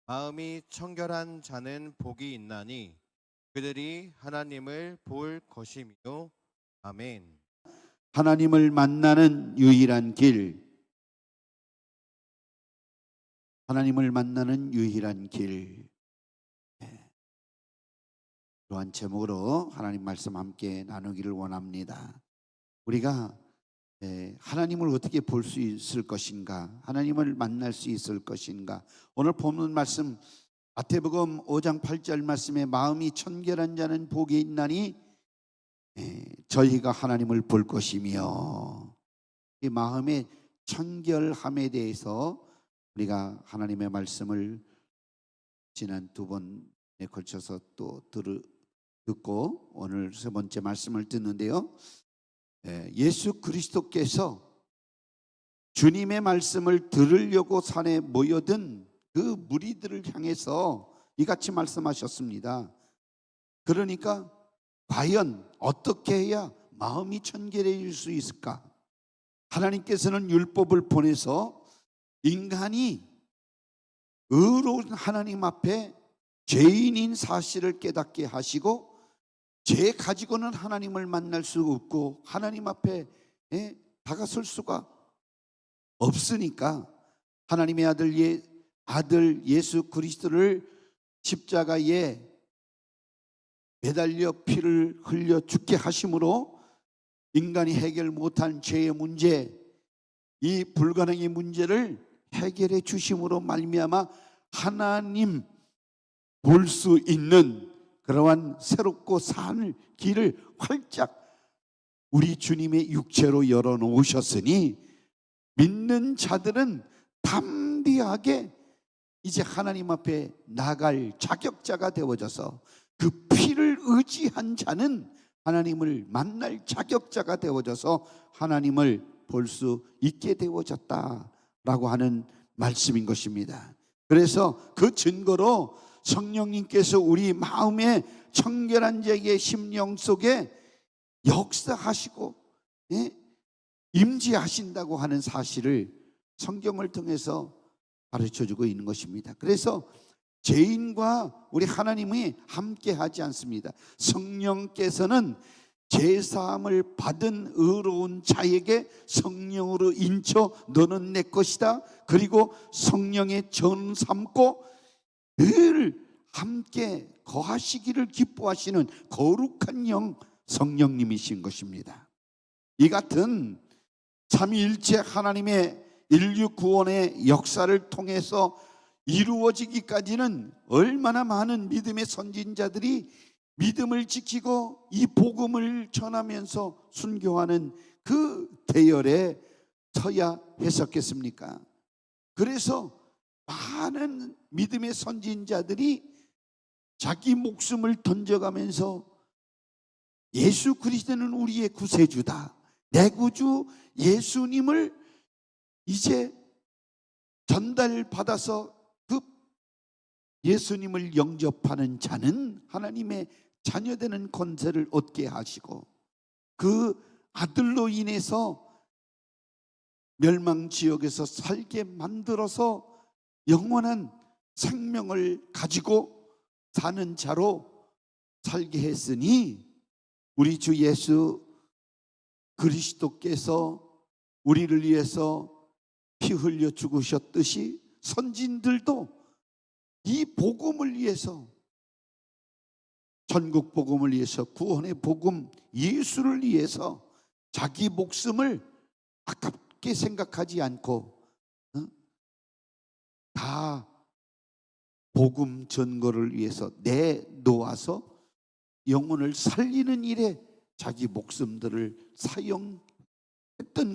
마음이 청결한 자는 복이 있나니 그들이 하나님을 볼 것이며. 아멘. 하나님을 만나는 유일한 길, 하나님을 만나는 유일한 길. 그러한 제목으로 하나님 말씀 함께 나누기를 원합니다. 우리가 하나님을 어떻게 볼 수 있을 것인가, 하나님을 만날 수 있을 것인가. 오늘 본문 말씀 마태복음 5장 8절 말씀에 마음이 청결한 자는 복이 있나니 저희가 하나님을 볼 것이며, 이 마음의 청결함에 대해서 우리가 하나님의 말씀을 지난 두 번에 걸쳐서 또 듣고 오늘 세 번째 말씀을 듣는데요, 예수 그리스도께서 주님의 말씀을 들으려고 산에 모여든 그 무리들을 향해서 이같이 말씀하셨습니다. 그러니까 과연 어떻게 해야 마음이 청결해질 수 있을까? 하나님께서는 율법을 보내서 인간이 의로운 하나님 앞에 죄인인 사실을 깨닫게 하시고, 죄 가지고는 하나님을 만날 수 없고 하나님 앞에 다가설 수가 없으니까 하나님의 아들 예수 그리스도를 십자가에 매달려 피를 흘려 죽게 하심으로 인간이 해결 못한 죄의 문제, 이 불가능의 문제를 해결해 주심으로 말미암아 하나님 볼 수 있는 그러한 새롭고 산 길을 활짝 우리 주님의 육체로 열어놓으셨으니 믿는 자들은 담대하게 이제 하나님 앞에 나갈 자격자가 되어져서, 그 피를 의지한 자는 하나님을 만날 자격자가 되어져서 하나님을 볼 수 있게 되어졌다라고 하는 말씀인 것입니다. 그래서 그 증거로 성령님께서 우리 마음의 청결한 자의 심령 속에 역사하시고 임재하신다고 하는 사실을 성경을 통해서 가르쳐주고 있는 것입니다. 그래서 죄인과 우리 하나님이 함께하지 않습니다. 성령께서는 제사함을 받은 의로운 자에게 성령으로 인쳐 너는 내 것이다, 그리고 성령의 전 삼고 늘 함께 거하시기를 기뻐하시는 거룩한 영 성령님이신 것입니다. 이 같은 삼위일체 하나님의 인류 구원의 역사를 통해서 이루어지기까지는 얼마나 많은 믿음의 선진자들이 믿음을 지키고 이 복음을 전하면서 순교하는 그 대열에 서야 했었겠습니까? 그래서 많은 믿음의 선진자들이 자기 목숨을 던져가면서 예수 그리스도는 우리의 구세주다, 내 구주 예수님을 이제 전달받아서 그 예수님을 영접하는 자는 하나님의 자녀되는 권세를 얻게 하시고, 그 아들로 인해서 멸망 지역에서 살게 만들어서 영원한 생명을 가지고 사는 자로 살게 했으니, 우리 주 예수 그리스도께서 우리를 위해서 피 흘려 죽으셨듯이 선진들도 이 복음을 위해서, 전국 복음을 위해서, 구원의 복음 예수를 위해서 자기 목숨을 아깝게 생각하지 않고 다 복음 전거를 위해서 내놓아서 영혼을 살리는 일에 자기 목숨들을 사용했던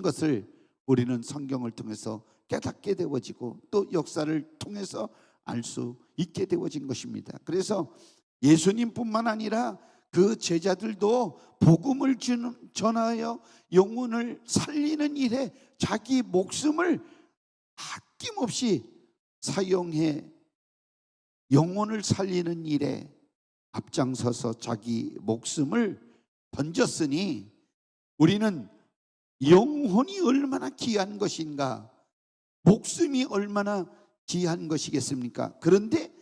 것을 우리는 성경을 통해서 깨닫게 되어지고 또 역사를 통해서 알 수 있게 되어진 것입니다. 그래서 예수님뿐만 아니라 그 제자들도 복음을 전하여 영혼을 살리는 일에 자기 목숨을 아낌없이 사용해 영혼을 살리는 일에 앞장서서 자기 목숨을 던졌으니, 우리는 영혼이 얼마나 귀한 것인가, 목숨이 얼마나 귀한 것이겠습니까? 그런데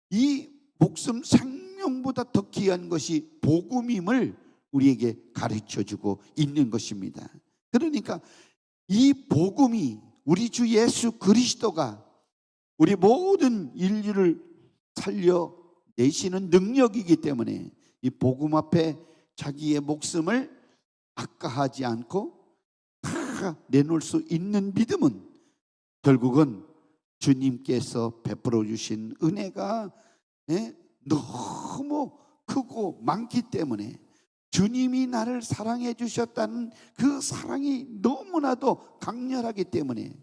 이 목숨 생명보다 더 귀한 것이 복음임을 우리에게 가르쳐주고 있는 것입니다. 그러니까 이 복음이, 우리 주 예수 그리스도가 우리 모든 인류를 살려내시는 능력이기 때문에 이 복음 앞에 자기의 목숨을 아까하지 않고 다 내놓을 수 있는 믿음은 결국은 주님께서 베풀어 주신 은혜가 너무 크고 많기 때문에, 주님이 나를 사랑해 주셨다는 그 사랑이 너무나도 강렬하기 때문에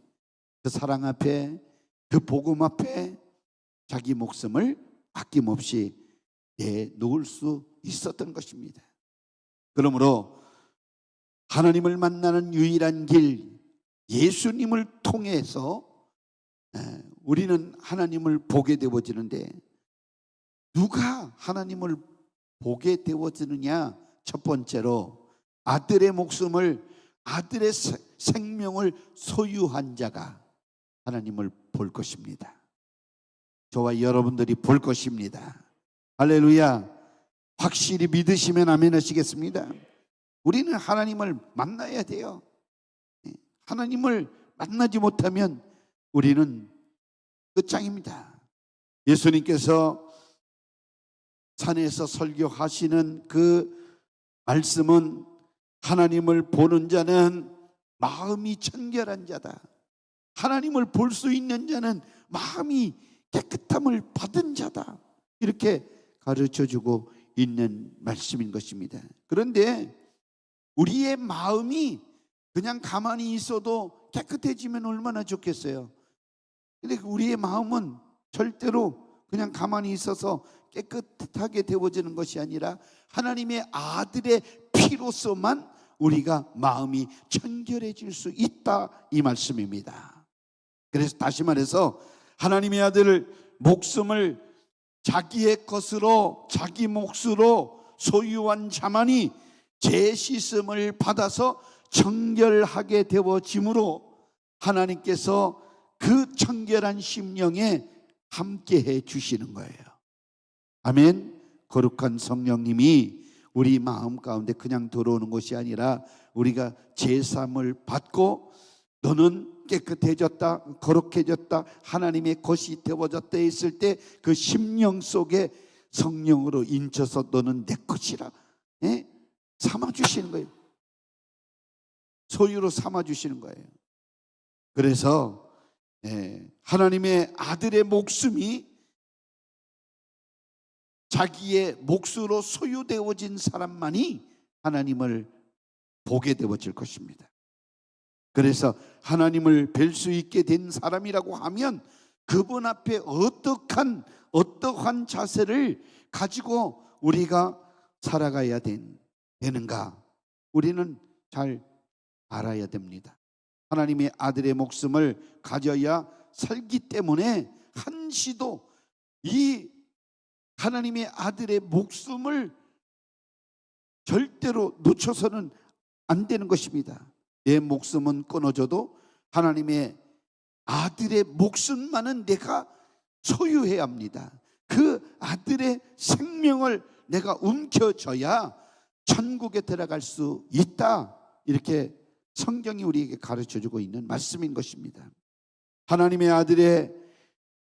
그 사랑 앞에, 그 복음 앞에 자기 목숨을 아낌없이 내놓을 수 있었던 것입니다. 그러므로 하나님을 만나는 유일한 길, 예수님을 통해서 우리는 하나님을 보게 되어지는데, 누가 하나님을 보게 되어지느냐? 첫 번째로 아들의 목숨을, 아들의 생명을 소유한 자가 하나님을 볼 것입니다. 저와 여러분들이 볼 것입니다. 할렐루야. 확실히 믿으시면 아멘 하시겠습니다. 우리는 하나님을 만나야 돼요. 하나님을 만나지 못하면 우리는 끝장입니다. 예수님께서 산에서 설교하시는 그 말씀은, 하나님을 보는 자는 마음이 청결한 자다. 하나님을 볼 수 있는 자는 마음이 깨끗함을 받은 자다. 이렇게 가르쳐주고 있는 말씀인 것입니다. 그런데 우리의 마음이 그냥 가만히 있어도 깨끗해지면 얼마나 좋겠어요. 근데 우리의 마음은 절대로 그냥 가만히 있어서 깨끗하게 되어지는 것이 아니라 하나님의 아들의 피로서만 우리가 마음이 청결해질 수 있다, 이 말씀입니다. 그래서 다시 말해서 하나님의 아들 목숨을 자기의 것으로, 자기 몫으로 소유한 자만이 죄 씻음을 받아서 청결하게 되어짐으로 하나님께서 그 청결한 심령에 함께해 주시는 거예요. 아멘. 거룩한 성령님이 우리 마음 가운데 그냥 들어오는 것이 아니라 우리가 제사함을 받고 너는 깨끗해졌다, 거룩해졌다, 하나님의 것이 되어졌다 했을 때 그 심령 속에 성령으로 인쳐서 너는 내 것이라 삼아주시는 거예요. 소유로 삼아주시는 거예요. 그래서 하나님의 아들의 목숨이 자기의 몫으로 소유되어진 사람만이 하나님을 보게 되어질 것입니다. 그래서 하나님을 뵐 수 있게 된 사람이라고 하면 그분 앞에 어떠한 자세를 가지고 우리가 살아가야 되는가, 우리는 잘 알아야 됩니다. 하나님의 아들의 목숨을 가져야 살기 때문에 한시도 이 하나님의 아들의 목숨을 절대로 놓쳐서는 안 되는 것입니다. 내 목숨은 끊어져도 하나님의 아들의 목숨만은 내가 소유해야 합니다. 그 아들의 생명을 내가 움켜줘야 천국에 들어갈 수 있다. 이렇게 성경이 우리에게 가르쳐주고 있는 말씀인 것입니다. 하나님의 아들의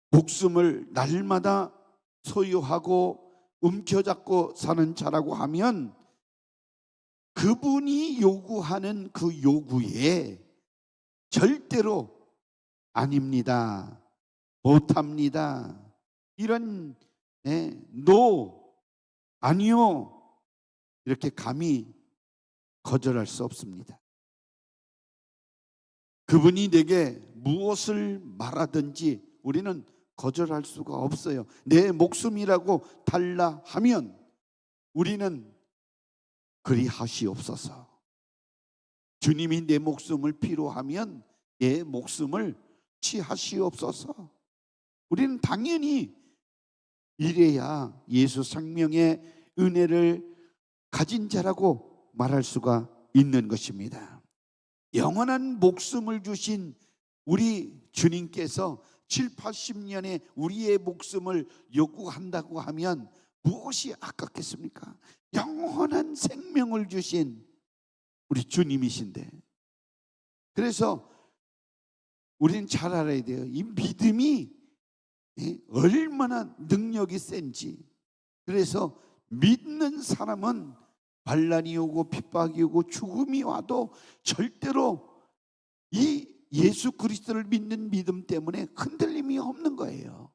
목숨을 날마다 소유하고 움켜잡고 사는 자라고 하면 그분이 요구하는 그 요구에 절대로 아닙니다, 못합니다, 이런 노, 아니요, 이렇게 감히 거절할 수 없습니다. 그분이 내게 무엇을 말하든지 우리는 거절할 수가 없어요. 내 목숨이라고 달라 하면 우리는 그리하시옵소서. 주님이 내 목숨을 필요하면 내 목숨을 취하시옵소서. 우리는 당연히 이래야 예수 생명의 은혜를 가진 자라고 말할 수가 있는 것입니다. 영원한 목숨을 주신 우리 주님께서 7, 80년의 우리의 목숨을 요구한다고 하면 무엇이 아깝겠습니까? 영원한 생명을 주신 우리 주님이신데, 그래서 우리는 잘 알아야 돼요. 이 믿음이 얼마나 능력이 센지. 그래서 믿는 사람은 반란이 오고 핍박이 오고 죽음이 와도 절대로 이 예수 그리스도를 믿는 믿음 때문에 흔들림이 없는 거예요.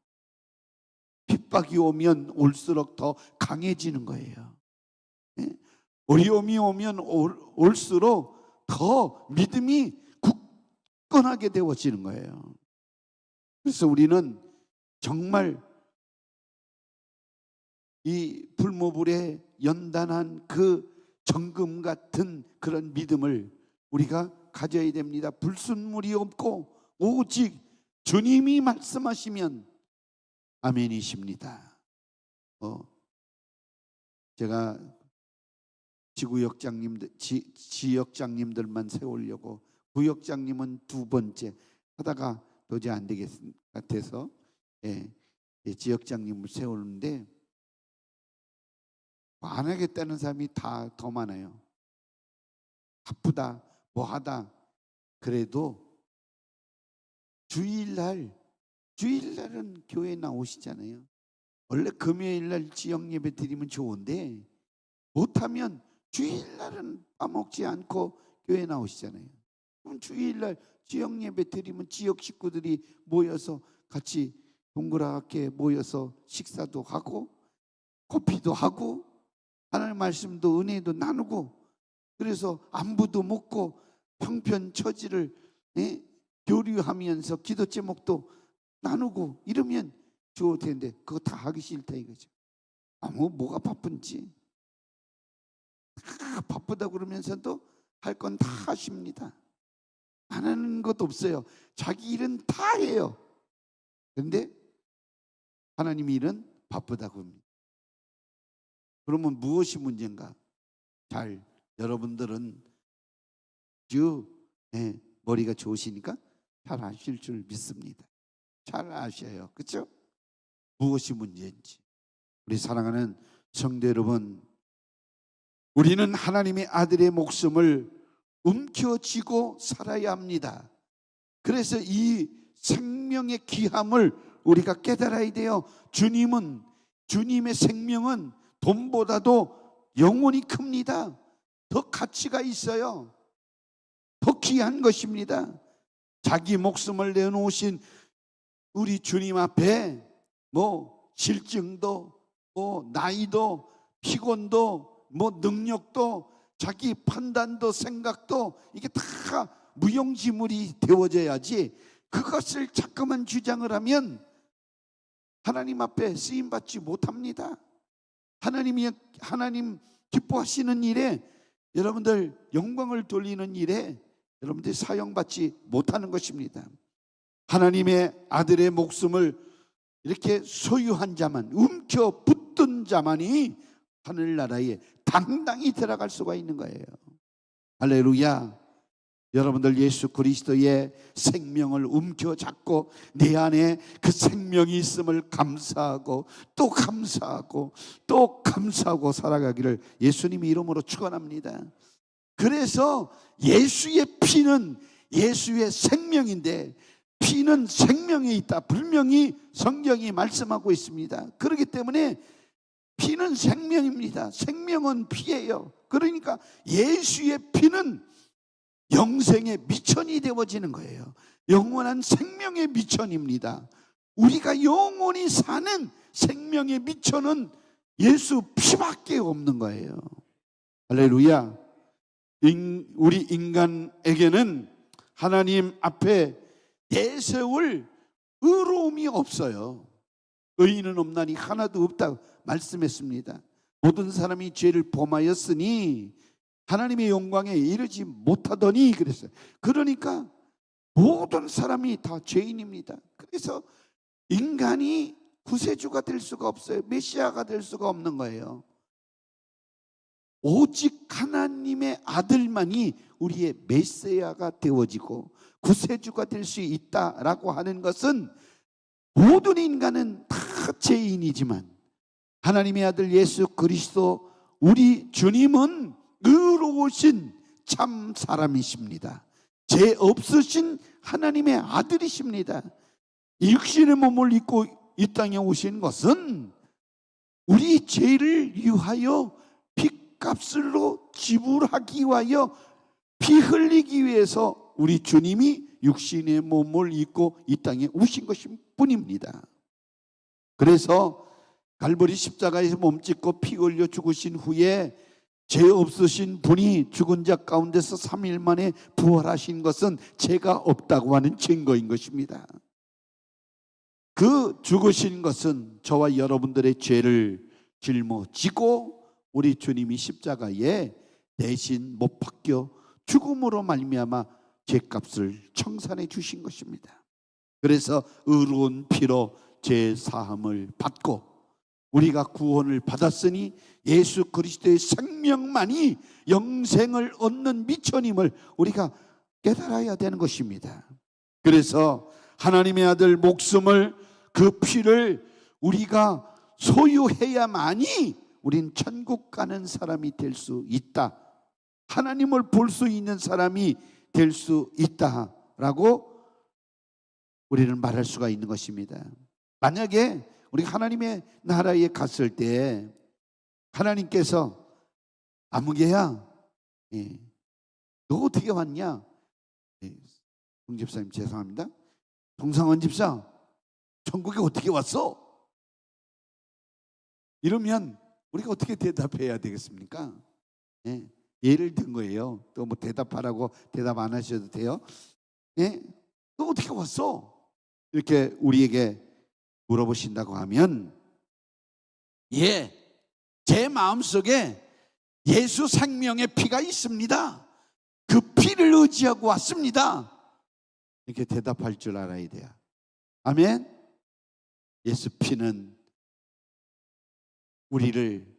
핍박이 오면 올수록 더 강해지는 거예요. 어려움이 오면 올수록 더 믿음이 굳건하게 되어지는 거예요. 그래서 우리는 정말 이 불모불에 연단한 그 정금 같은 그런 믿음을 우리가 가져야 됩니다. 불순물이 없고 오직 주님이 말씀하시면 아멘이십니다. 제가 지역장님들만 세우려고, 구역장님은 두 번째 하다가 도저히 안 되겠 같아서 지역장님을 세우는데, 안 하겠다는 사람이 더 많아요. 바쁘다 뭐하다. 그래도 주일날은 교회 나오시잖아요. 원래 금요일날 지역예배 드리면 좋은데 못하면 주일날은 빠먹지 않고 교회 나오시잖아요. 그럼 주일날 지역예배 드리면 지역 식구들이 모여서 같이 동그랗게 모여서 식사도 하고 커피도 하고 하나님 말씀도 은혜도 나누고, 그래서 안부도 묻고 형편처지를 교류하면서 기도 제목도 나누고 이러면 좋을 텐데 그거 다 하기 싫다 이거죠. 뭐가 바쁜지. 다 바쁘다 그러면서도 할 건 다 하십니다. 안 하는 것도 없어요. 자기 일은 다 해요. 그런데 하나님 일은 바쁘다고 합니다. 그러면 무엇이 문제인가? 여러분들은 머리가 좋으시니까 잘 아실 줄 믿습니다. 잘 아셔요. 그렇죠? 무엇이 문제인지. 우리 사랑하는 성도 여러분, 우리는 하나님의 아들의 목숨을 움켜쥐고 살아야 합니다. 그래서 이 생명의 귀함을 우리가 깨달아야 돼요. 주님의 생명은 돈보다도 영원히 큽니다. 더 가치가 있어요. 더 귀한 것입니다. 자기 목숨을 내놓으신 우리 주님 앞에 실증도 나이도 피곤도 능력도 자기 판단도 생각도 이게 다 무용지물이 되어져야지, 그것을 자꾸만 주장을 하면 하나님 앞에 쓰임받지 못합니다. 하나님 기뻐하시는 일에, 여러분들 영광을 돌리는 일에 여러분들이 사용받지 못하는 것입니다. 하나님의 아들의 목숨을 이렇게 소유한 자만, 움켜 붙든 자만이 하늘나라에 당당히 들어갈 수가 있는 거예요. 할렐루야. 여러분들 예수 그리스도의 생명을 움켜잡고 내 안에 그 생명이 있음을 감사하고 또 감사하고 또 감사하고 살아가기를 예수님의 이름으로 축원합니다. 그래서 예수의 피는 예수의 생명인데, 피는 생명에 있다, 분명히 성경이 말씀하고 있습니다. 그렇기 때문에 피는 생명입니다. 생명은 피예요. 그러니까 예수의 피는 영생의 미천이 되어지는 거예요. 영원한 생명의 미천입니다. 우리가 영원히 사는 생명의 미천은 예수 피밖에 없는 거예요. 할렐루야. 우리 인간에게는 하나님 앞에 내세울 의로움이 없어요. 의인은 없나니 하나도 없다고 말씀했습니다. 모든 사람이 죄를 범하였으니 하나님의 영광에 이르지 못하더니 그랬어요. 그러니까 모든 사람이 다 죄인입니다. 그래서 인간이 구세주가 될 수가 없어요. 메시아가 될 수가 없는 거예요. 오직 하나님의 아들만이 우리의 메시아가 되어지고 구세주가 될 수 있다라고 하는 것은 모든 인간은 다 죄인이지만 하나님의 아들 예수 그리스도 우리 주님은 의로우신 참 사람이십니다. 죄 없으신 하나님의 아들이십니다. 육신의 몸을 입고 이 땅에 오신 것은 우리 죄를 위하여 피값으로 지불하기 위하여 피 흘리기 위해서 우리 주님이 육신의 몸을 입고 이 땅에 오신 것일 뿐입니다. 그래서 갈보리 십자가에서 몸짓고 피 흘려 죽으신 후에 죄 없으신 분이 죽은 자 가운데서 3일 만에 부활하신 것은 죄가 없다고 하는 증거인 것입니다. 그 죽으신 것은 저와 여러분들의 죄를 짊어지고 우리 주님이 십자가에 대신 못 박혀 죽음으로 말미암아 죄값을 청산해 주신 것입니다. 그래서 의로운 피로 죄 사함을 받고 우리가 구원을 받았으니 예수 그리스도의 생명만이 영생을 얻는 미천임을 우리가 깨달아야 되는 것입니다. 그래서 하나님의 아들 목숨을 그 피를 우리가 소유해야만이 우린 천국 가는 사람이 될 수 있다. 하나님을 볼 수 있는 사람이 될 수 있다라고 우리는 말할 수가 있는 것입니다. 만약에 우리 하나님의 나라에 갔을 때 하나님께서 아무개야, 너 어떻게 왔냐? 송 집사님 죄송합니다. 동상원 집사, 천국에 어떻게 왔어? 이러면 우리가 어떻게 대답해야 되겠습니까? 예를 든 거예요. 또 뭐 대답하라고 대답 안 하셔도 돼요. 너 어떻게 왔어? 이렇게 우리에게 물어보신다고 하면 제 마음속에 예수 생명의 피가 있습니다. 그 피를 의지하고 왔습니다. 이렇게 대답할 줄 알아야 돼요. 아멘. 예수 피는 우리를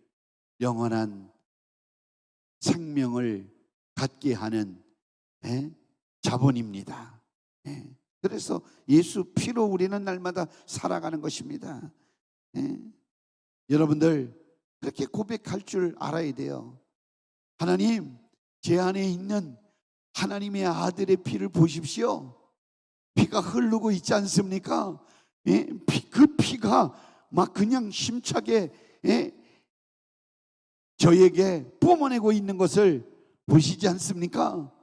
영원한 생명을 갖게 하는 자본입니다. 그래서 예수 피로 우리는 날마다 살아가는 것입니다. 여러분들 그렇게 고백할 줄 알아야 돼요. 하나님, 제 안에 있는 하나님의 아들의 피를 보십시오. 피가 흐르고 있지 않습니까? 그 피가 막 그냥 심차게 저에게 뿜어내고 있는 것을 보시지 않습니까?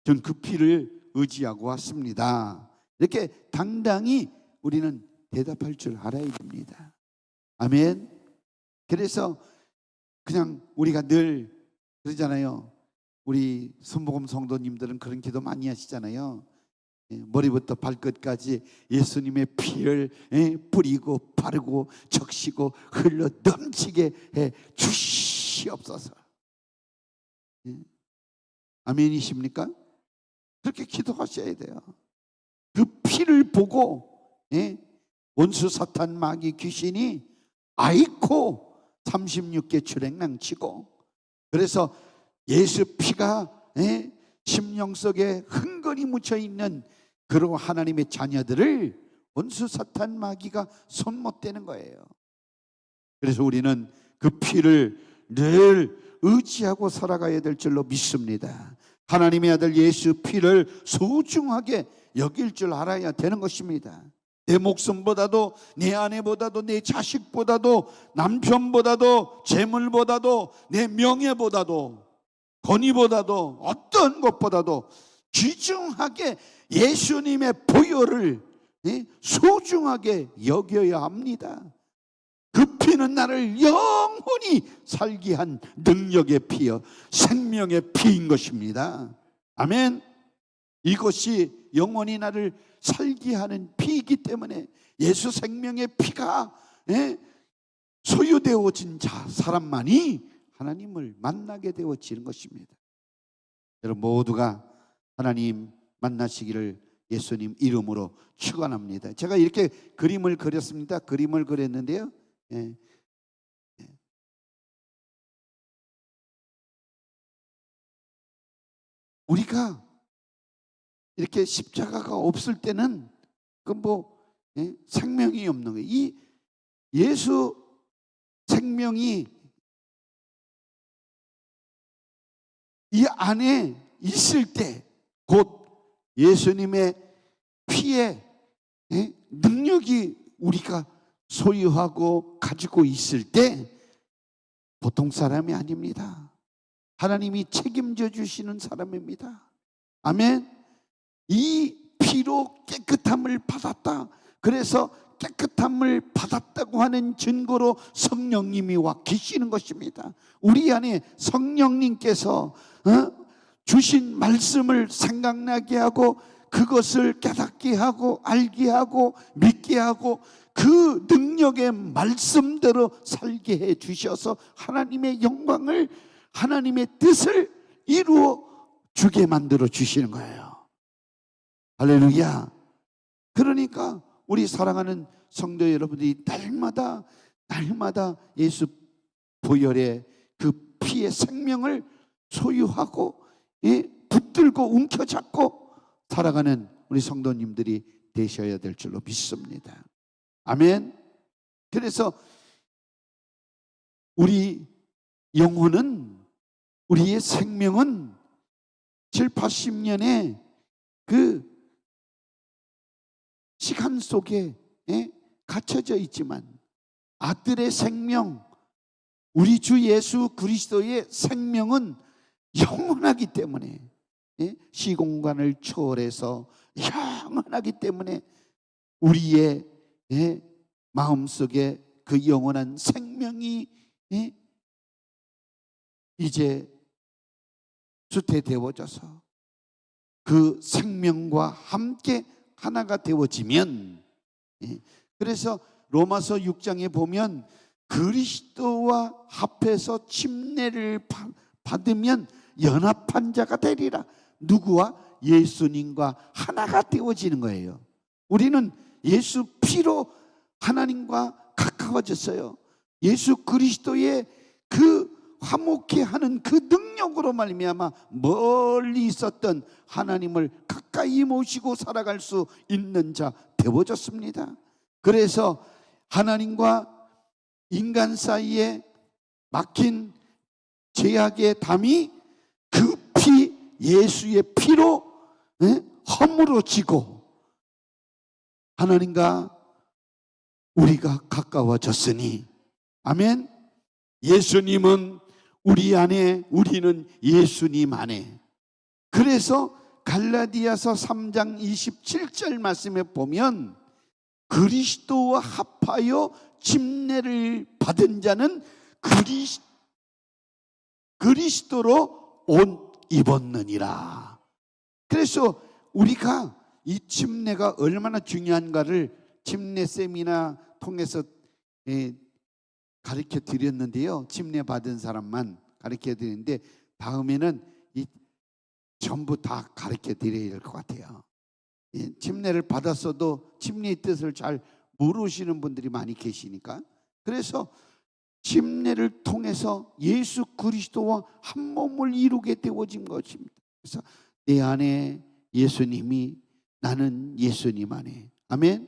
전 그 피를 의지하고 왔습니다. 이렇게 당당히 우리는 대답할 줄 알아야 됩니다. 아멘. 그래서 그냥 우리가 늘 그러잖아요. 우리 순복음 성도님들은 그런 기도 많이 하시잖아요. 머리부터 발끝까지 예수님의 피를 뿌리고 바르고 적시고 흘러 넘치게 해 주시옵소서. 아멘이십니까? 그렇게 기도하셔야 돼요. 그 피를 보고 원수 사탄 마귀 귀신이 아이코 36개 출행랑 치고, 그래서 예수 피가 심령 속에 흥건히 묻혀 있는 그런 하나님의 자녀들을 원수 사탄 마귀가 손 못 대는 거예요. 그래서 우리는 그 피를 늘 의지하고 살아가야 될 줄로 믿습니다. 하나님의 아들 예수 피를 소중하게 여길 줄 알아야 되는 것입니다. 내 목숨보다도 내 아내보다도 내 자식보다도 남편보다도 재물보다도 내 명예보다도 권위보다도 어떤 것보다도 귀중하게 예수님의 보혈을 소중하게 여겨야 합니다. 그 피는 나를 영원히 살게 한 능력의 피여 생명의 피인 것입니다. 아멘. 이것이 영원히 나를 살게 하는 피이기 때문에 예수 생명의 피가 소유되어진 사람만이 하나님을 만나게 되어지는 것입니다. 여러분 모두가 하나님 만나시기를 예수님 이름으로 축원합니다. 제가 이렇게 그림을 그렸습니다. 그림을 그렸는데요. 우리가 이렇게 십자가가 없을 때는 생명이 없는 거예요. 이 예수 생명이 이 안에 있을 때, 곧 예수님의 피에 능력이 우리가 소유하고 가지고 있을 때 보통 사람이 아닙니다. 하나님이 책임져 주시는 사람입니다. 아멘. 이 피로 깨끗함을 받았다. 그래서 깨끗함을 받았다고 하는 증거로 성령님이 와 계시는 것입니다. 우리 안에 성령님께서 주신 말씀을 생각나게 하고 그것을 깨닫게 하고 알게 하고 믿게 하고 그 능력의 말씀대로 살게 해 주셔서 하나님의 영광을, 하나님의 뜻을 이루어 주게 만들어 주시는 거예요. 할렐루야. 그러니까 우리 사랑하는 성도 여러분들이 날마다 예수 보혈의 그 피의 생명을 소유하고 붙들고 움켜잡고 살아가는 우리 성도님들이 되셔야 될 줄로 믿습니다. 아멘. 그래서 우리 영혼은, 우리의 생명은 7, 80년의 그 시간 속에 갇혀져 있지만 아들의 생명, 우리 주 예수 그리스도의 생명은 영원하기 때문에, 시공간을 초월해서 영원하기 때문에 우리의 마음속에 그 영원한 생명이 이제 수태되어져서 그 생명과 함께 하나가 되어지면, 그래서 로마서 6장에 보면 그리스도와 합해서 침례를 받으면 연합한 자가 되리라. 누구와? 예수님과 하나가 되어지는 거예요. 우리는 예수 피로 하나님과 가까워졌어요. 예수 그리스도의 그 화목케 하는 그 능력으로 말미암아 멀리 있었던 하나님을 가까이 모시고 살아갈 수 있는 자 되어졌습니다. 그래서 하나님과 인간 사이에 막힌 죄악의 담이 그 피, 예수의 피로 허물어지고 하나님과 우리가 가까워졌으니, 아멘. 예수님은 우리 안에, 우리는 예수님 안에. 그래서 갈라디아서 3장 27절 말씀에 보면 그리스도와 합하여 침례를 받은 자는 그리스도로 옷 입었느니라. 그래서 우리가 이 침례가 얼마나 중요한가를 침례 세미나 통해서 가르쳐 드렸는데요. 침례 받은 사람만 가르쳐 드리는데 다음에는 전부 다 가르쳐 드려야 될 것 같아요. 침례를 받았어도 침례의 뜻을 잘 모르시는 분들이 많이 계시니까, 그래서 침례를 통해서 예수 그리스도와 한 몸을 이루게 되어진 것입니다. 그래서 내 안에 예수님이, 나는 예수님 안에. 아멘.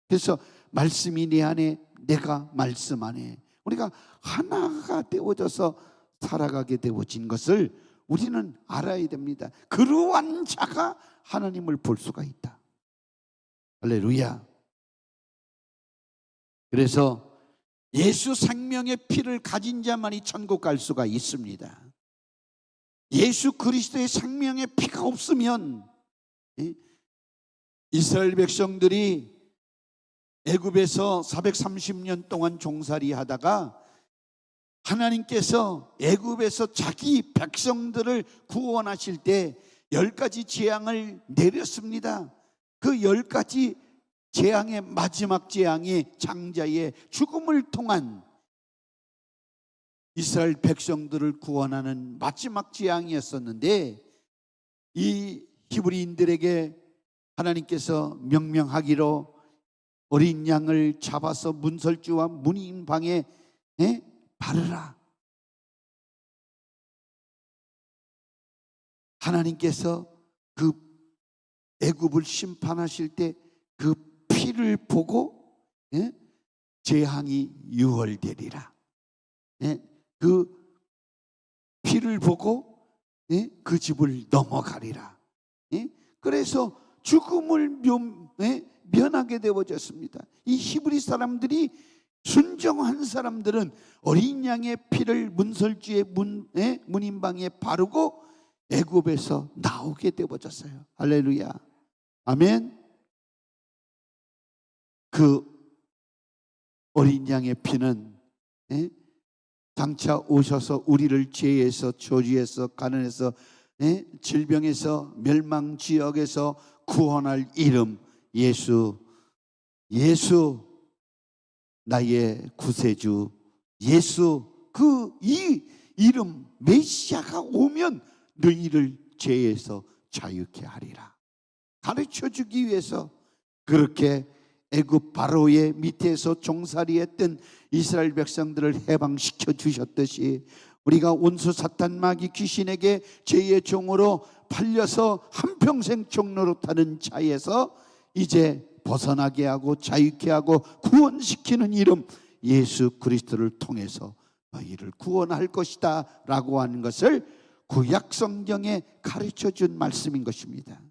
그래서 말씀이 내 안에, 내가 말씀 안에, 우리가 하나가 되어져서 살아가게 되어진 것을 우리는 알아야 됩니다. 그러한 자가 하나님을 볼 수가 있다. 할렐루야. 그래서 예수 생명의 피를 가진 자만이 천국 갈 수가 있습니다. 예수 그리스도의 생명의 피가 없으면, 이스라엘 백성들이 애굽에서 430년 동안 종살이 하다가 하나님께서 애굽에서 자기 백성들을 구원하실 때 10가지 재앙을 내렸습니다. 그 10가지 재앙의 마지막 재앙이 장자의 죽음을 통한 이스라엘 백성들을 구원하는 마지막 재앙이었었는데, 이 히브리인들에게 하나님께서 명령하기로 어린 양을 잡아서 문설주와 문인 방에 바르라. 하나님께서 그 애굽을 심판하실 때 그 피를 보고 재앙이 유월되리라. 그 피를 보고 그 집을 넘어가리라. 그래서 죽음을 면하게 되어졌습니다. 이 히브리 사람들이, 순종한 사람들은 어린 양의 피를 문설주의 문인방에 바르고 애굽에서 나오게 되어졌어요. 할렐루야, 아멘. 그 어린 양의 피는 장차 오셔서 우리를 죄에서, 저주에서, 가난에서, 질병에서, 멸망 지역에서 구원할 이름 예수. 예수, 나의 구세주 예수. 이 이름 메시아가 오면 너희를 죄에서 자유케 하리라 가르쳐주기 위해서 그렇게 애굽 바로의 밑에서 종살이했던 이스라엘 백성들을 해방시켜 주셨듯이, 우리가 원수 사탄 마귀 귀신에게 죄의 종으로 팔려서 한평생 종노릇하는 자에서 이제 벗어나게 하고 자유케 하고 구원시키는 이름 예수 그리스도를 통해서 너희를 구원할 것이다 라고 하는 것을 구약 성경에 가르쳐 준 말씀인 것입니다.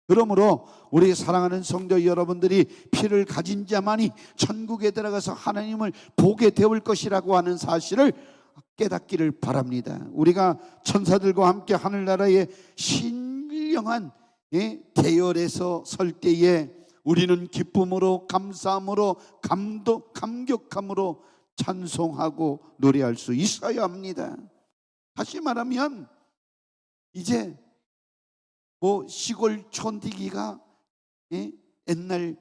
그러므로 우리 사랑하는 성도 여러분들이 피를 가진 자만이 천국에 들어가서 하나님을 보게 되올 것이라고 하는 사실을 깨닫기를 바랍니다. 우리가 천사들과 함께 하늘나라의 신령한 대열에서 설 때에 우리는 기쁨으로, 감사함으로, 감격함으로 찬송하고 노래할 수 있어야 합니다. 다시 말하면 이제 시골 촌디기가 옛날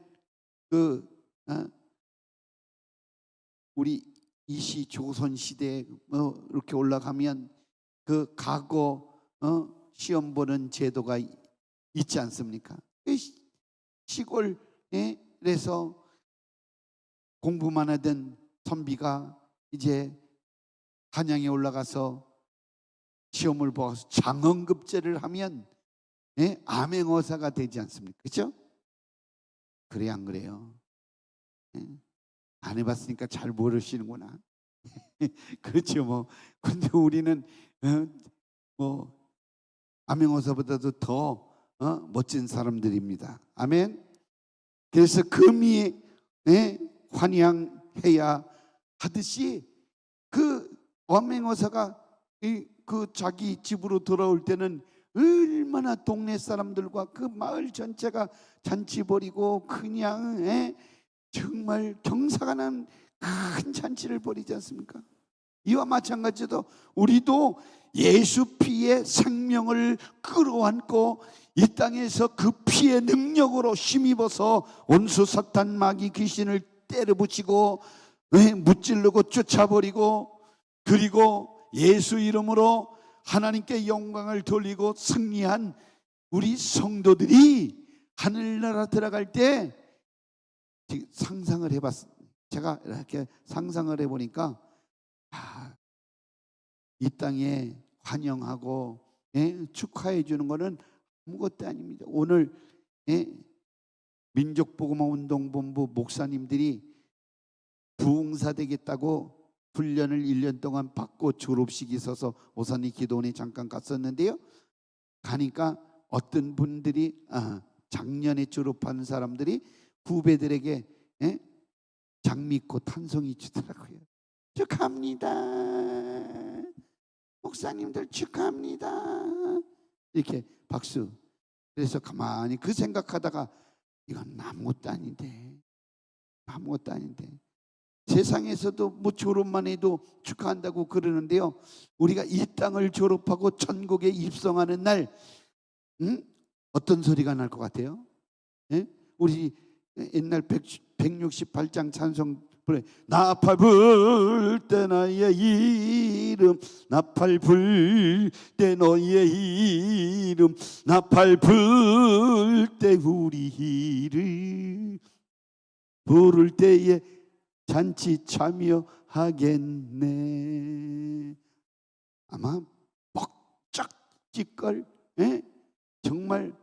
우리 이시 조선 시대에 이렇게 올라가면 그 과거 시험 보는 제도가 있지 않습니까? 시골에서 공부만 하던 선비가 이제 한양에 올라가서 시험을 보아서 장언급제를 하면 암행어사가 되지 않습니까? 그렇죠? 그래 안 그래요? 안 해봤으니까 잘 모르시는구나. 그렇죠. 근데 우리는 암행어사보다도 더 멋진 사람들입니다. 아멘. 그래서 금이 환영해야 하듯이 그 암행어사가 그 자기 집으로 돌아올 때는 얼마나 동네 사람들과 그 마을 전체가 잔치 벌이고 그냥 정말 경사가 난 큰 잔치를 벌이지 않습니까? 이와 마찬가지로 우리도 예수 피의 생명을 끌어안고 이 땅에서 그 피의 능력으로 힘입어서 원수 사탄 마귀 귀신을 때려붙이고 무찔르고 쫓아버리고, 그리고 예수 이름으로 하나님께 영광을 돌리고 승리한 우리 성도들이 하늘나라 들어갈 때 상상을 해봤습니다. 제가 이렇게 상상을 해보니까 이 땅에 환영하고 축하해 주는 것은 아무것도 아닙니다. 오늘 민족복음화운동본부 목사님들이 부흥사 되겠다고 훈련을 1년 동안 받고 졸업식이 있어서 오산리 기도원에 잠깐 갔었는데요. 가니까 어떤 분들이 작년에 졸업한 사람들이 후배들에게 장미꽃 한 송이 주더라고요. 축하합니다. 목사님들 축하합니다. 이렇게 박수. 그래서 가만히 그 생각하다가 이건 아무것도 아닌데, 아무것도 아닌데. 세상에서도 졸업만 해도 축하한다고 그러는데요, 우리가 이 땅을 졸업하고 천국에 입성하는 날 어떤 소리가 날 것 같아요? 우리 옛날 168장 찬송 부르, 나팔 불 때 나의 이름, 나팔 불 때 너의 이름, 나팔 불 때 우리 이름 부를 때에 잔치 참여하겠네. 아마 먹적지껄 정말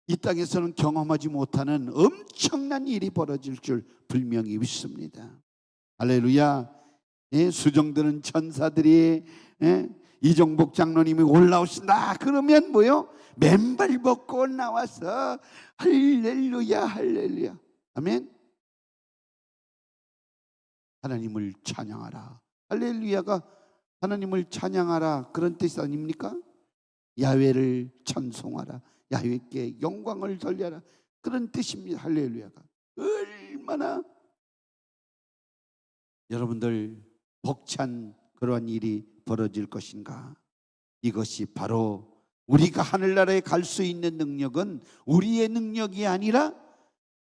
이 땅에서는 경험하지 못하는 엄청난 일이 벌어질 줄 분명히 믿습니다. 할렐루야. 예, 수종드는 천사들이, 예, 이종복 장로님이 올라오신다 그러면 뭐요? 맨발 벗고 나와서 할렐루야 할렐루야 아멘. 하나님을 찬양하라. 할렐루야가 하나님을 찬양하라 그런 뜻 아닙니까? 야훼를 찬송하라, 야훼께 영광을 돌려라 그런 뜻입니다. 할렐루야가 얼마나 여러분들 벅찬 그러한 일이 벌어질 것인가. 이것이 바로 우리가 하늘나라에 갈 수 있는 능력은 우리의 능력이 아니라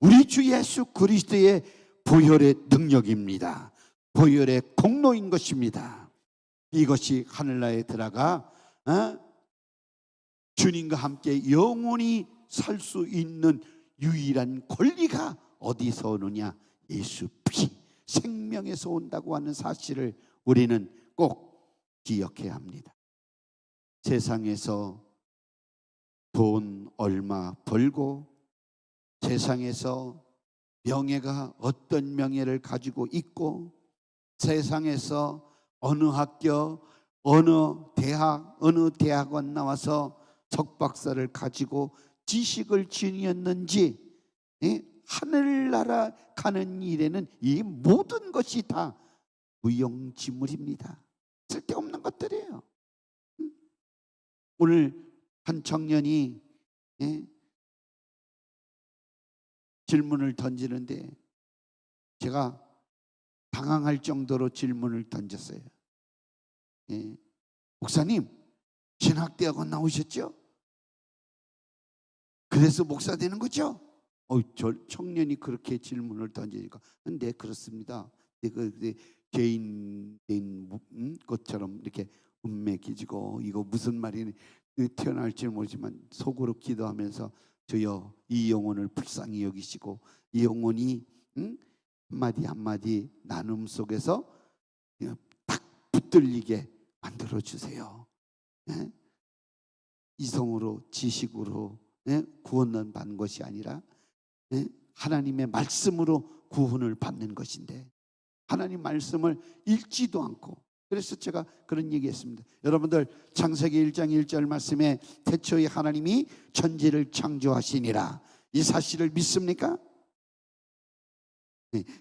우리 주 예수 그리스도의 보혈의 능력입니다. 보혈의 공로인 것입니다. 이것이 하늘나라에 들어가 주님과 함께 영원히 살 수 있는 유일한 권리가 어디서 오느냐? 예수 피, 생명에서 온다고 하는 사실을 우리는 꼭 기억해야 합니다. 세상에서 돈 얼마 벌고 세상에서 명예가 어떤 명예를 가지고 있고 세상에서 어느 학교 어느 대학 어느 대학원 나와서 석박사를 가지고 지식을 지녔는지 하늘나라 가는 일에는 이 모든 것이 다 무용지물입니다. 쓸데없는 것들이에요. 오늘 한 청년이 질문을 던지는데 제가 당황할 정도로 질문을 던졌어요. 목사님, 신학대학원 나오셨죠? 그래서 목사 되는 거죠? 저 청년이 그렇게 질문을 던지니까 네 그렇습니다. 개인된 것처럼 이렇게 운맥해지고 이거 무슨 말이니 튀어나올지 모르지만 속으로 기도하면서 주여 이 영혼을 불쌍히 여기시고 이 영혼이 한마디 한마디 나눔 속에서 딱 붙들리게 만들어 주세요. 이성으로 지식으로 구원을 받는 것이 아니라 하나님의 말씀으로 구원을 받는 것인데 하나님 말씀을 읽지도 않고 그래서 제가 그런 얘기했습니다. 여러분들 창세기 1장 1절 말씀에 태초에 하나님이 천지를 창조하시니라 이 사실을 믿습니까?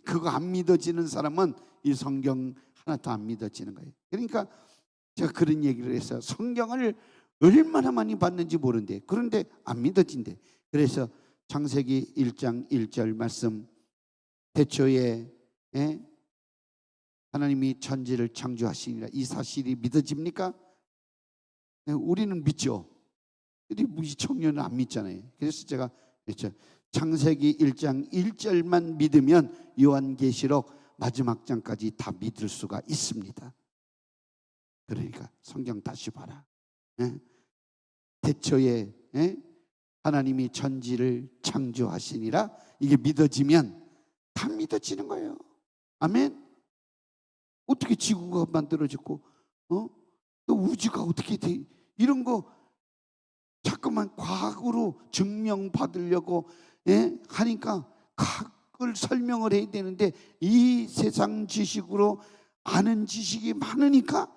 그거 안 믿어지는 사람은 이 성경 하나도 안 믿어지는 거예요. 그러니까 제가 그런 얘기를 했어요. 성경을 얼마나 많이 봤는지 모르는데 그런데 안 믿어진대. 그래서 창세기 1장 1절 말씀 태초에 하나님이 천지를 창조하시니라 이 사실이 믿어집니까? 우리는 믿죠. 근데 이 청년은 안 믿잖아요. 그래서 제가 그랬죠. 창세기 1장 1절만 믿으면 요한계시록 마지막 장까지 다 믿을 수가 있습니다. 그러니까 성경 다시 봐라. 태초에 하나님이 천지를 창조하시니라 이게 믿어지면 다 믿어지는 거예요. 아멘. 어떻게 지구가 만들어졌고 또 우주가 어떻게 돼 이런 거 자꾸만 과학으로 증명받으려고 하니까 그걸 설명을 해야 되는데 이 세상 지식으로 아는 지식이 많으니까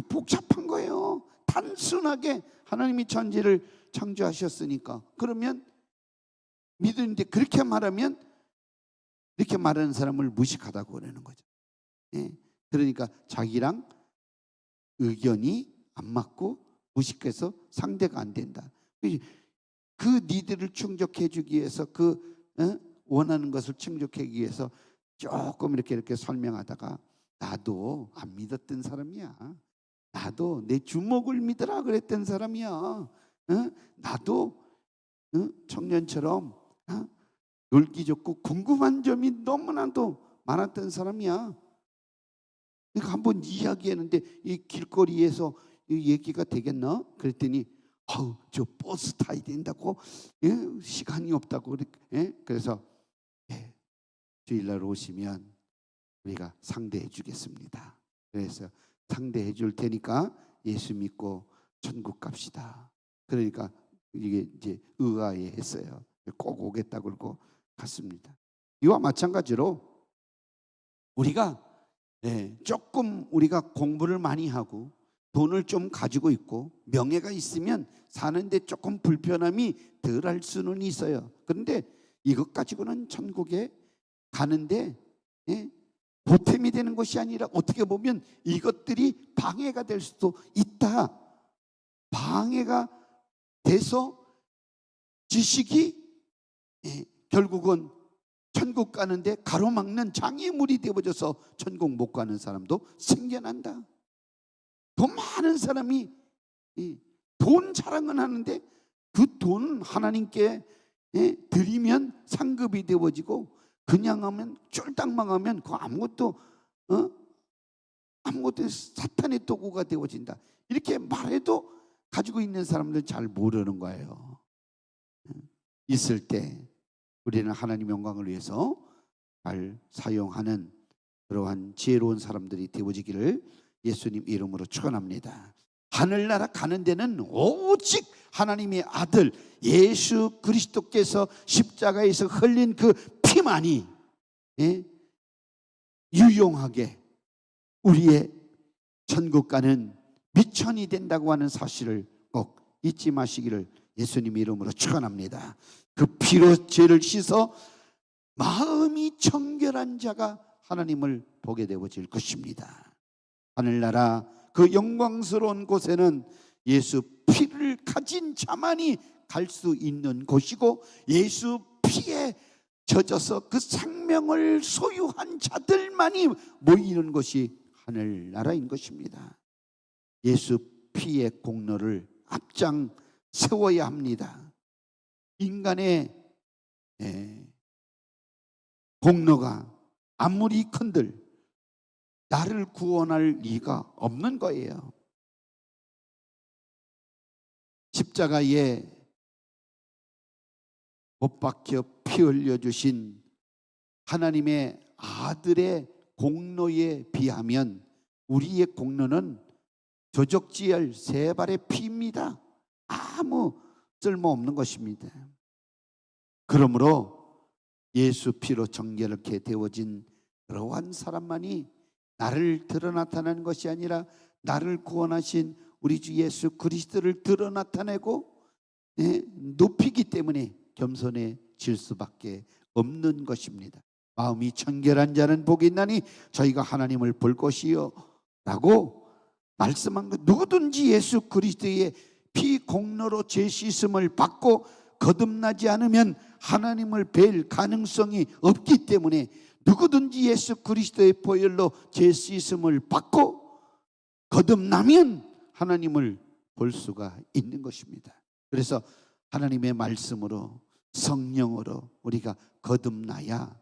복잡한 거예요. 단순하게 하나님이 천지를 창조하셨으니까 그러면 믿는데 그렇게 말하면 이렇게 말하는 사람을 무식하다고 그러는 거죠. 그러니까 자기랑 의견이 안 맞고 무식해서 상대가 안 된다. 그 니들을 충족해 주기 위해서 원하는 것을 충족하기 위해서 조금 이렇게 설명하다가 나도 안 믿었던 사람이야. 나도 내 주먹을 믿으라 그랬던 사람이야. 나도 청년처럼 놀기 좋고 궁금한 점이 너무나도 많았던 사람이야. 그러니까 한번 이야기했는데 이 길거리에서 이 얘기가 되겠나? 그랬더니 저 버스 타야 된다고 시간이 없다고 그래서 주일날 오시면 우리가 상대해 주겠습니다. 그래서 상대해 줄 테니까 예수 믿고 천국 갑시다. 그러니까 이게 이제 의아해 했어요. 꼭 오겠다 그러고 갔습니다. 이와 마찬가지로 우리가 조금 우리가 공부를 많이 하고 돈을 좀 가지고 있고 명예가 있으면 사는데 조금 불편함이 덜할 수는 있어요. 그런데 이것 가지고는 천국에 가는데 보탬이 되는 것이 아니라 어떻게 보면 이것들이 방해가 될 수도 있다. 방해가 돼서 지식이 결국은 천국 가는데 가로막는 장애물이 되어져서 천국 못 가는 사람도 생겨난다. 더 많은 사람이 돈 자랑은 하는데 그 돈 하나님께 드리면 상급이 되어지고 그냥 하면 쫄딱만 하면 그 아무것도 사탄의 도구가 되어진다. 이렇게 말해도 가지고 있는 사람들은 잘 모르는 거예요. 있을 때 우리는 하나님 영광을 위해서 잘 사용하는 그러한 지혜로운 사람들이 되어지기를 예수님 이름으로 축원합니다. 하늘나라 가는 데는 오직 하나님의 아들 예수 그리스도께서 십자가에서 흘린 그 피만이 유용하게 우리의 천국 가는 미천이 된다고 하는 사실을 꼭 잊지 마시기를 예수님 이름으로 축원합니다. 그 피로 죄를 씻어 마음이 청결한 자가 하나님을 보게 되어질 것입니다. 하늘나라 그 영광스러운 곳에는 예수 피를 가진 자만이 갈 수 있는 곳이고 예수 피에 젖어서 그 생명을 소유한 자들만이 모이는 것이 하늘나라인 것입니다. 예수 피의 공로를 앞장 세워야 합니다. 인간의 공로가 아무리 큰들 나를 구원할 리가 없는 거예요. 십자가에 못 박혀 피 흘려주신 하나님의 아들의 공로에 비하면 우리의 공로는 조적지열 세 발의 피입니다. 아무 쓸모없는 것입니다. 그러므로 예수 피로 정결케 되어진 그러한 사람만이 나를 드러 나타내는 것이 아니라 나를 구원하신 우리 주 예수 그리스도를 드러 나타내고 높이기 때문에 겸손해질 수밖에 없는 것입니다. 마음이 청결한 자는 복이 있나니 저희가 하나님을 볼 것이요 라고 말씀한 것. 누구든지 예수 그리스도의 피 공로로 죄 씻음을 받고 거듭나지 않으면 하나님을 뵐 가능성이 없기 때문에 누구든지 예수 그리스도의 보혈로 죄 씻음을 받고 거듭나면 하나님을 볼 수가 있는 것입니다. 그래서 하나님의 말씀으로 성령으로 우리가 거듭나야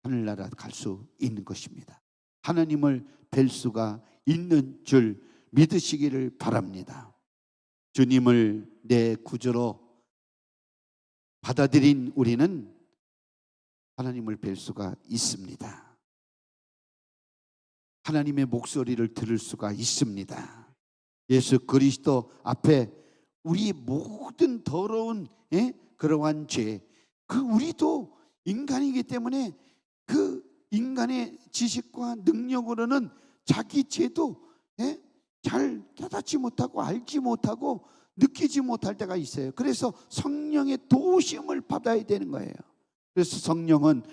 하늘나라 갈 수 있는 것입니다. 하나님을 뵐 수가 있는 줄 믿으시기를 바랍니다. 주님을 내 구주로 받아들인 우리는 하나님을 뵐 수가 있습니다. 하나님의 목소리를 들을 수가 있습니다. 예수 그리스도 앞에 우리 모든 더러운 그러한 죄, 그 우리도 인간이기 때문에 그 인간의 지식과 능력으로는 자기 죄도 잘 깨닫지 못하고 알지 못하고 느끼지 못할 때가 있어요. 그래서 성령의 도우심을 받아야 되는 거예요. 그래서 성령은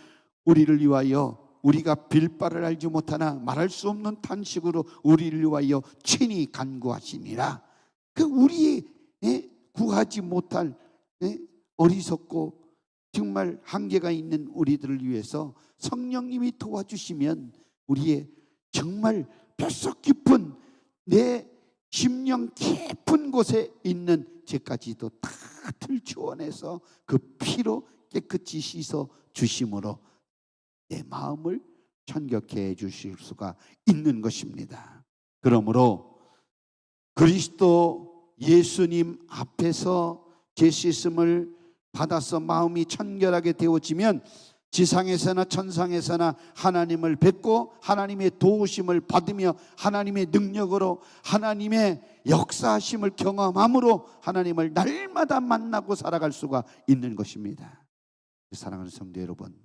우리를 위하여 우리가 빌 바를 알지 못하나 말할 수 없는 탄식으로 우리를 위하여 친히 간구하시니라. 그 우리 구하지 못할 어리석고 정말 한계가 있는 우리들을 위해서 성령님이 도와주시면 우리의 정말 뼛속 깊은 내 심령 깊은 곳에 있는 죄까지도 다 들추어내서 그 피로 깨끗이 씻어 주심으로 내 마음을 천격해 주실 수가 있는 것입니다. 그러므로 그리스도 예수님 앞에서 죄 씻음을 받아서 마음이 청결하게 되어지면 지상에서나 천상에서나 하나님을 뵙고 하나님의 도우심을 받으며 하나님의 능력으로 하나님의 역사하심을 경험함으로 하나님을 날마다 만나고 살아갈 수가 있는 것입니다. 사랑하는 성도 여러분,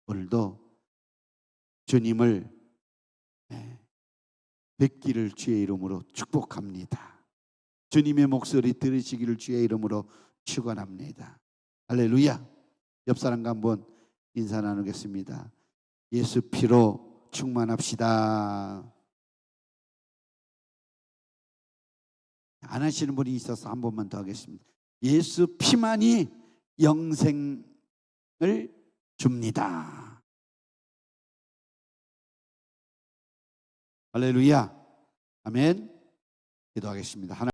오늘도 주님을 뵙기를 주의 이름으로 축복합니다. 주님의 목소리 들으시기를 주의 이름으로 축원합니다. 할렐루야. 옆 사람과 한번 인사 나누겠습니다. 예수 피로 충만합시다. 안 하시는 분이 있어서 한 번만 더 하겠습니다. 예수 피만이 영생을 줍니다. 할렐루야. 아멘. 기도하겠습니다.